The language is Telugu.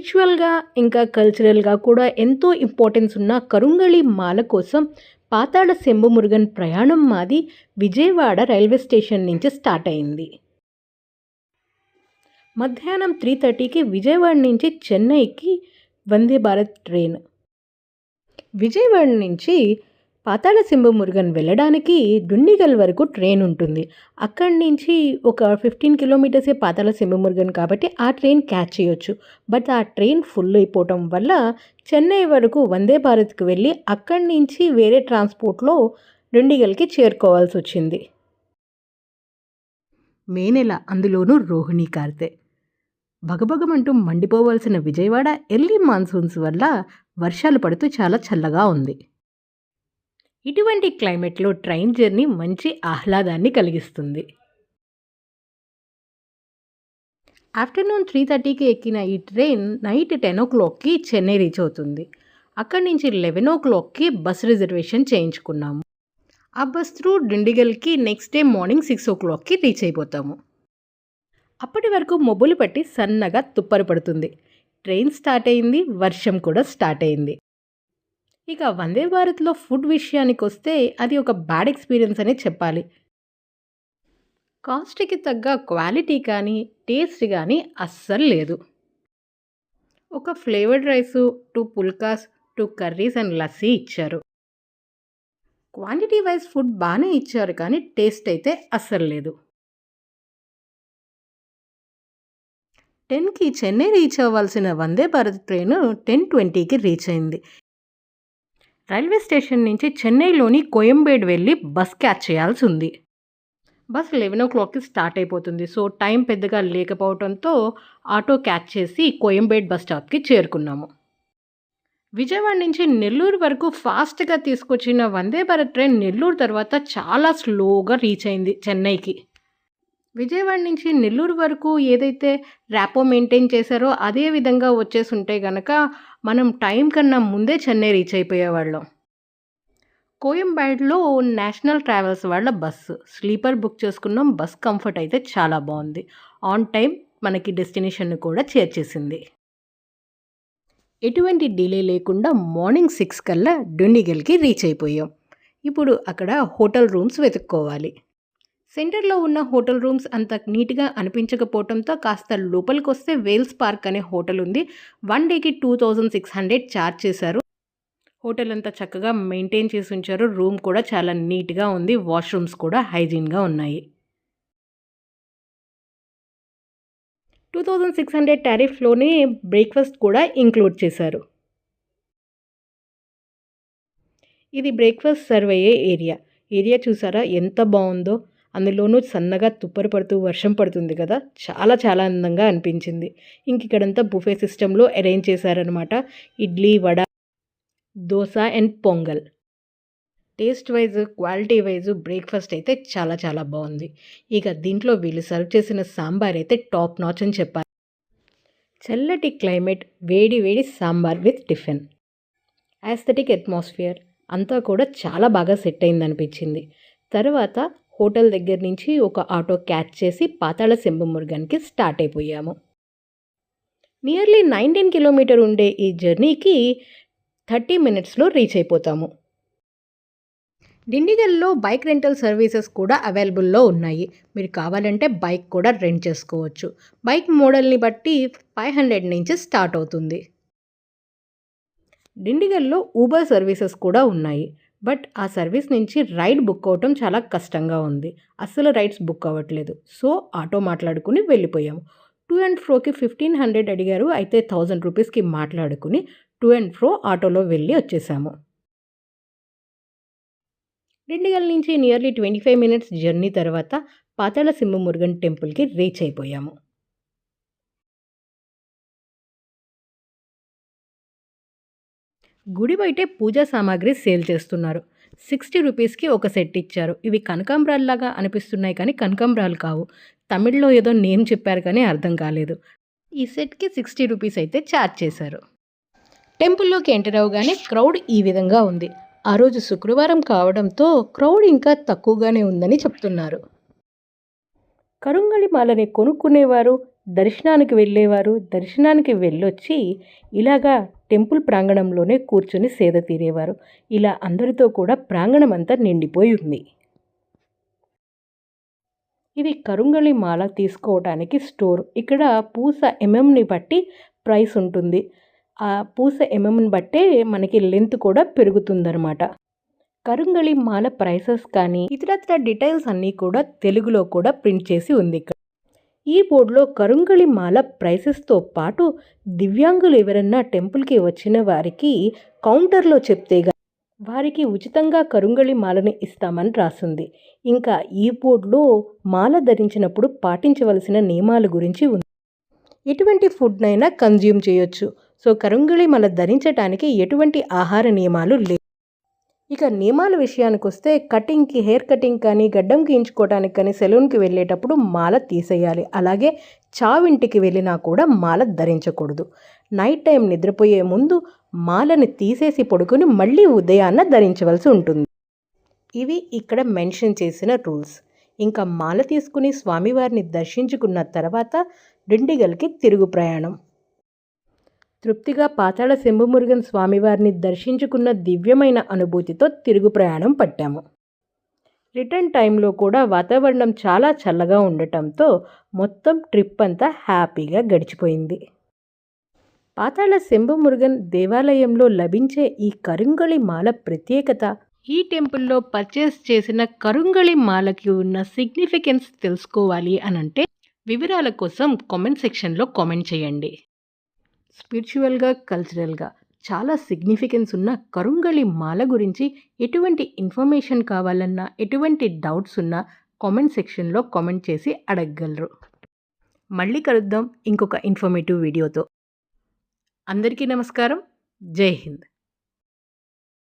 స్పిరిచువల్‌గా ఇంకా కల్చరల్‌గా కూడా ఎంతో ఇంపార్టెన్స్ ఉన్న కరుంగళి మాల కోసం పాతాళ శంభు మురుగన్ ప్రయాణం మాది విజయవాడ రైల్వే స్టేషన్ నుంచి స్టార్ట్ అయింది. మధ్యాహ్నం 3:30కి విజయవాడ నుంచి చెన్నైకి వందే భారత్ ట్రైన్. విజయవాడ నుంచి పాతాళ శంభు మురుగన్ వెళ్ళడానికి డుండిగల్ వరకు ట్రైన్ ఉంటుంది. అక్కడి నుంచి ఒక 15 కిలోమీటర్సే పాతాళ శంభు మురుగన్ కాబట్టి ఆ ట్రైన్ క్యాచ్ చేయొచ్చు. బట్ ఆ ట్రైన్ ఫుల్ అయిపోవటం వల్ల చెన్నై వరకు వందే భారత్‌కి వెళ్ళి అక్కడి నుంచి వేరే ట్రాన్స్‌పోర్ట్‌లో డుండిగల్‌కి చేరుకోవాల్సి వచ్చింది. మే నెల, అందులోనూ రోహిణి కార్తె. భగభగమంటూ మండిపోవాల్సిన విజయవాడ ఎర్లీ మాన్సూన్స్ వల్ల వర్షాలు పడుతూ చాలా చల్లగా ఉంది. ఇటువంటి క్లైమేట్లో ట్రైన్ జర్నీ మంచి ఆహ్లాదాన్ని కలిగిస్తుంది. ఆఫ్టర్నూన్ 3:30కి ఎక్కిన ఈ ట్రైన్ నైట్ 10:00కి చెన్నై రీచ్ అవుతుంది. అక్కడి నుంచి 11:00కి బస్ రిజర్వేషన్ చేయించుకున్నాము. ఆ బస్ త్రూ డిండిగల్కి నెక్స్ట్ డే మార్నింగ్ 6:00కి రీచ్ అయిపోతాము. అప్పటి వరకు మబ్బులు పట్టి సన్నగా తుప్పరు పడుతుంది. ట్రైన్ స్టార్ట్ అయింది, వర్షం కూడా స్టార్ట్ అయింది. ఇక వందే భారత్లో ఫుడ్ విషయానికి వస్తే అది ఒక బ్యాడ్ ఎక్స్పీరియన్స్ అనే చెప్పాలి. కాస్ట్కి తగ్గ క్వాలిటీ కానీ టేస్ట్ కానీ అస్సలు లేదు. ఒక flavoured rice, 2 pulkas, 2 curries and lassi ఇచ్చారు. క్వాంటిటీ వైజ్ ఫుడ్ బాగానే ఇచ్చారు కానీ టేస్ట్ అయితే అస్సలు లేదు. 10కి చెన్నై రీచ్ అవ్వాల్సిన వందే భారత్ ట్రైన్ 10:20కి రీచ్ అయింది. రైల్వే స్టేషన్ నుంచి చెన్నైలోని కోయంబేడ్ వెళ్ళి బస్ క్యాచ్ చేయాల్సి ఉంది. బస్ 11:00కి స్టార్ట్ అయిపోతుంది. సో టైం పెద్దగా లేకపోవడంతో ఆటో క్యాచ్ చేసి కోయంబేడ్ బస్ స్టాప్కి చేరుకున్నాము. విజయవాడ నుంచి నెల్లూరు వరకు ఫాస్ట్గా తీసుకొచ్చిన వందే భారత్ ట్రైన్ నెల్లూరు తర్వాత చాలా స్లోగా రీచ్ అయింది చెన్నైకి. విజయవాడ నుంచి నెల్లూరు వరకు ఏదైతే ర్యాపో మెయింటైన్ చేశారో అదే విధంగా వచ్చేసి ఉంటే గనక మనం టైం కన్నా ముందే చెన్నై రీచ్ అయిపోయేవాళ్ళం. కోయంబేడ్లో నేషనల్ ట్రావెల్స్ వాళ్ళ బస్సు స్లీపర్ బుక్ చేసుకున్నాం. బస్ కంఫర్ట్ అయితే చాలా బాగుంది. ఆన్ టైం మనకి డెస్టినేషన్ కూడా చేర్చేసింది. ఎటువంటి డిలే లేకుండా మార్నింగ్ 6 కల్లా డుండిగల్కి రీచ్ అయిపోయాం. ఇప్పుడు అక్కడ హోటల్ రూమ్స్ వెతుక్కోవాలి. సెంటర్లో ఉన్న హోటల్ రూమ్స్ అంత నీట్గా అనిపించకపోవడంతో కాస్త లోపలికి వస్తే వేల్స్ పార్క్ అనే హోటల్ ఉంది. 1 డేకి 2600 ఛార్జ్ చేశారు. హోటల్ అంతా చక్కగా మెయింటైన్ చేసి ఉంచారు. రూమ్ కూడా చాలా నీట్గా ఉంది. వాష్రూమ్స్ కూడా హైజీన్గా ఉన్నాయి. 2600 టారిఫ్లోనే బ్రేక్ఫాస్ట్ కూడా ఇంక్లూడ్ చేశారు. ఇది బ్రేక్ఫాస్ట్ సర్వ్ అయ్యే ఏరియా చూసారా ఎంత బాగుందో. అందులోనూ సన్నగా తుప్పరు పడుతూ వర్షం పడుతుంది కదా, చాలా చాలా అందంగా అనిపించింది. ఇంక ఇక్కడంతా బుఫే సిస్టంలో అరేంజ్ చేశారనమాట. Idli, vada, dosa and pongal. Taste wise, quality wise breakfast అయితే చాలా చాలా బాగుంది. ఇక దీంట్లో వీళ్ళు సర్వ్ చేసిన సాంబార్ అయితే టాప్ నాచ్ అని చెప్పాలి. చల్లటి క్లైమేట్, వేడి వేడి sambar with tiffin, aesthetic atmosphere అంతా కూడా చాలా బాగా సెట్ అయింది అనిపించింది. తర్వాత హోటల్ దగ్గర నుంచి ఒక ఆటో క్యాచ్ చేసి పాతాళ శంభు మురుగన్కి స్టార్ట్ అయిపోయాము. నియర్లీ 19 కిలోమీటర్ ఉండే ఈ జర్నీకి 30 మినిట్స్లో రీచ్ అయిపోతాము. డిండిగల్లో బైక్ రెంటల్ సర్వీసెస్ కూడా అవైలబుల్లో ఉన్నాయి. మీరు కావాలంటే బైక్ కూడా రెంట్ చేసుకోవచ్చు. బైక్ మోడల్ని బట్టి 500 నుంచి స్టార్ట్ అవుతుంది. డిండిగల్లో ఊబర్ సర్వీసెస్ కూడా ఉన్నాయి. బట్ ఆ సర్వీస్ నుంచి రైడ్ బుక్ అవటం చాలా కష్టంగా ఉంది. అస్సలు రైడ్స్ బుక్ అవ్వట్లేదు. సో ఆటో మాట్లాడుకుని వెళ్ళిపోయాము. టు అండ్ ఫ్రోకి 1500 అడిగారు. అయితే 1000 రూపీస్కి మాట్లాడుకుని టు అండ్ ఫ్రో ఆటోలో వెళ్ళి వచ్చేసాము. డిండిగల్ నుంచి నియర్లీ 25 మినిట్స్ జర్నీ తర్వాత పాతాళ శంభు మురుగన్ టెంపుల్కి రీచ్ అయిపోయాము. గుడి బయటే పూజా సామాగ్రి సేల్ చేస్తున్నారు. 60 రూపీస్కి ఒక సెట్ ఇచ్చారు. ఇవి కనకాంబరాల్లాగా అనిపిస్తున్నాయి కానీ కనకాంబరాలు కావు. తమిళ్లో ఏదో నేమ్ చెప్పారు కానీ అర్థం కాలేదు. ఈ సెట్కి 60 రూపీస్ అయితే ఛార్జ్ చేశారు. టెంపుల్లోకి ఎంటర్ అవగానే క్రౌడ్ ఈ విధంగా ఉంది. ఆ రోజు శుక్రవారం కావడంతో క్రౌడ్ ఇంకా తక్కువగానే ఉందని చెప్తున్నారు. కరుంగళి మాలని కొనుక్కునేవారు, దర్శనానికి వెళ్ళేవారు దర్శనానికి వెళ్ళొచ్చి ఇలాగా టెంపుల్ ప్రాంగణంలోనే కూర్చొని సేద తీరేవారు. ఇలా అందరితో కూడా ప్రాంగణం అంతా నిండిపోయి ఉంది. ఇది కరుంగళి మాల తీసుకోవడానికి స్టోర్. ఇక్కడ పూస ఎంఎంని బట్టి ప్రైస్ ఉంటుంది. ఆ పూస ఎంఎంని బట్టే మనకి లెంత్ కూడా పెరుగుతుందన్నమాట. కరుంగళి మాల ప్రైసెస్ కానీ ఇతరత్ర డీటెయిల్స్ అన్నీ కూడా తెలుగులో కూడా ప్రింట్ చేసి ఉంది ఇక్కడ. ఈ బోర్డులో కరుంగళి మాల ప్రైసెస్తో పాటు దివ్యాంగులు ఎవరన్నా టెంపుల్కి వచ్చిన వారికి కౌంటర్లో చెప్తే వారికి ఉచితంగా కరుంగళి మాలని ఇస్తామని రాసింది. ఇంకా ఈ బోర్డులో మాల ధరించినప్పుడు పాటించవలసిన నియమాల గురించి ఉంది. ఎటువంటి ఫుడ్నైనా కన్జ్యూమ్ చేయొచ్చు. సో కరుంగళి మాల ధరించడానికి ఎటువంటి ఆహార నియమాలు లేవు. ఇక నియమాల విషయానికి వస్తే కటింగ్కి, హెయిర్ కటింగ్ కానీ, గడ్డం గీయించుకోవడానికి కానీ సెలూన్కి వెళ్ళేటప్పుడు మాల తీసేయాలి. అలాగే చావింటికి వెళ్ళినా కూడా మాల ధరించకూడదు. నైట్ టైం నిద్రపోయే ముందు మాలని తీసేసి పడుకొని మళ్ళీ ఉదయాన్న ధరించవలసి ఉంటుంది. ఇవి ఇక్కడ మెన్షన్ చేసిన రూల్స్. ఇంకా మాల తీసుకుని స్వామివారిని దర్శించుకున్న తర్వాత డిండిగల్కి తిరుగు ప్రయాణం. తృప్తిగా పాతాళ శంభుమురుగన్ స్వామివారిని దర్శించుకున్న దివ్యమైన అనుభూతితో తిరుగు ప్రయాణం పట్టాము. రిటర్న్ టైంలో కూడా వాతావరణం చాలా చల్లగా ఉండటంతో మొత్తం ట్రిప్ అంతా హ్యాపీగా గడిచిపోయింది. పాతాళ శంభుమురుగన్ దేవాలయంలో లభించే ఈ కరుంగళి మాల ప్రత్యేకత, ఈ టెంపుల్లో పర్చేస్ చేసిన కరుంగళి మాలకి ఉన్న సిగ్నిఫికెన్స్ తెలుసుకోవాలి అనంటే వివరాల కోసం కామెంట్ సెక్షన్లో కామెంట్ చేయండి. స్పిరిచువల్గా, కల్చరల్గా చాలా సిగ్నిఫికెన్స్ ఉన్న కరుంగళి మాల గురించి ఎటువంటి ఇన్ఫర్మేషన్ కావాలన్నా, ఎటువంటి డౌట్స్ ఉన్నా కామెంట్ సెక్షన్లో కామెంట్ చేసి అడగగలరు. మళ్ళీ కలుద్దాం ఇంకొక ఇన్ఫర్మేటివ్ వీడియోతో. అందరికీ నమస్కారం. జై హింద్.